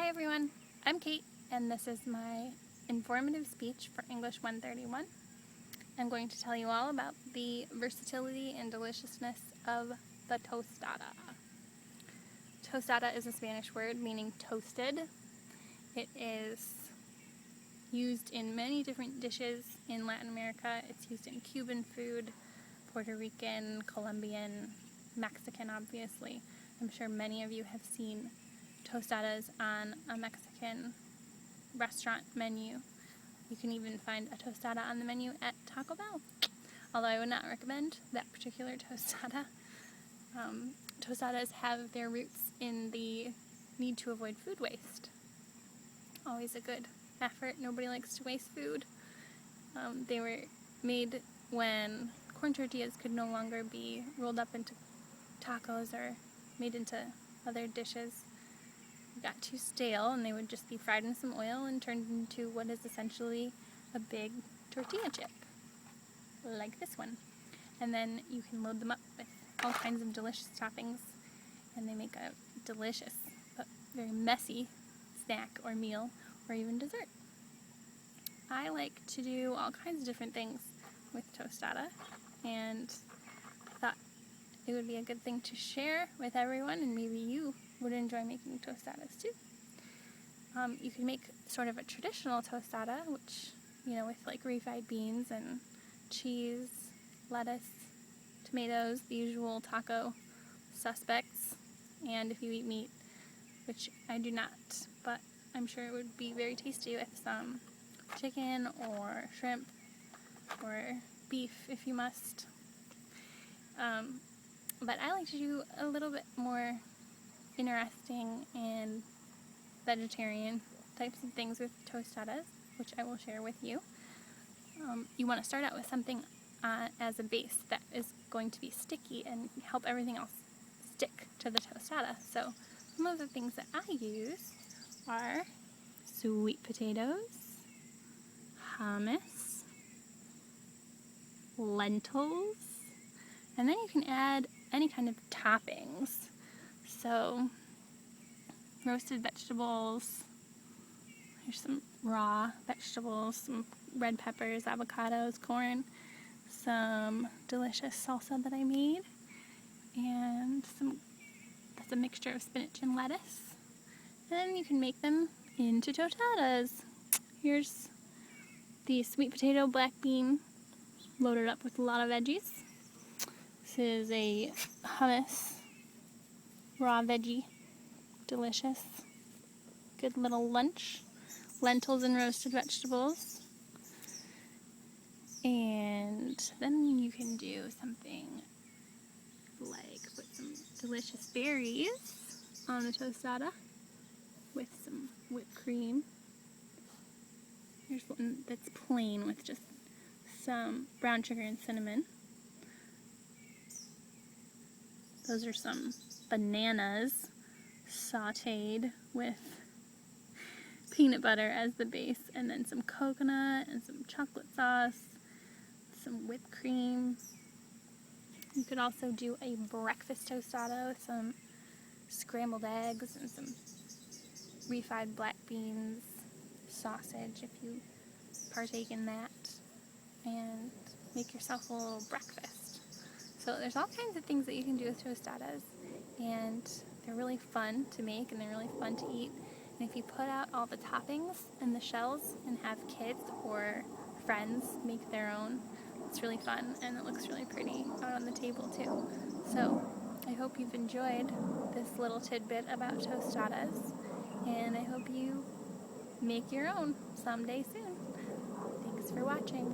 Hi everyone, I'm Kate, and this is my informative speech for English 131. I'm going to tell you all about the versatility and deliciousness of the tostada. Tostada is a Spanish word meaning toasted. It is used in many different dishes in Latin America. It's used in Cuban food, Puerto Rican, Colombian, Mexican, obviously. I'm sure many of you have seen tostadas on a Mexican restaurant menu. You can even find a tostada on the menu at Taco Bell, although I would not recommend that particular tostada. Tostadas have their roots in the need to avoid food waste. Always a good effort. Nobody likes to waste food. They were made when corn tortillas could no longer be rolled up into tacos or made into other dishes. Got too stale, and they would just be fried in some oil and turned into what is essentially a big tortilla chip, like this one. And then you can load them up with all kinds of delicious toppings, and they make a delicious but very messy snack or meal or even dessert. I like to do all kinds of different things with tostada, and I thought it would be a good thing to share with everyone, and maybe you would enjoy making tostadas too. You can make sort of a traditional tostada, which, with like refried beans and cheese, lettuce, tomatoes, the usual taco suspects, and if you eat meat, which I do not, but I'm sure it would be very tasty with some chicken or shrimp or beef if you must. But I like to do a little bit more interesting and vegetarian types of things with tostadas, which I will share with you. You want to start out with something as a base that is going to be sticky and help everything else stick to the tostada. So some of the things that I use are sweet potatoes, hummus, lentils, and then you can add any kind of toppings. So roasted vegetables, here's some raw vegetables, some red peppers, avocados, corn, some delicious salsa that I made, and that's a mixture of spinach and lettuce. And then you can make them into tostadas. Here's the sweet potato black bean loaded up with a lot of veggies. This is a hummus raw veggie, delicious, good little lunch. Lentils and roasted vegetables. And then you can do something like put some delicious berries on the tostada with some whipped cream. Here's one that's plain with just some brown sugar and cinnamon. Those are some bananas sauteed with peanut butter as the base, and then some coconut and some chocolate sauce, some whipped cream. You could also do a breakfast tostada with some scrambled eggs and some refried black beans, sausage if you partake in that, and make yourself a little breakfast. So there's all kinds of things that you can do with tostadas, and they're really fun to make and they're really fun to eat. And if you put out all the toppings and the shells and have kids or friends make their own, it's really fun and it looks really pretty out on the table too. So I hope you've enjoyed this little tidbit about tostadas, and I hope you make your own someday soon. Thanks for watching.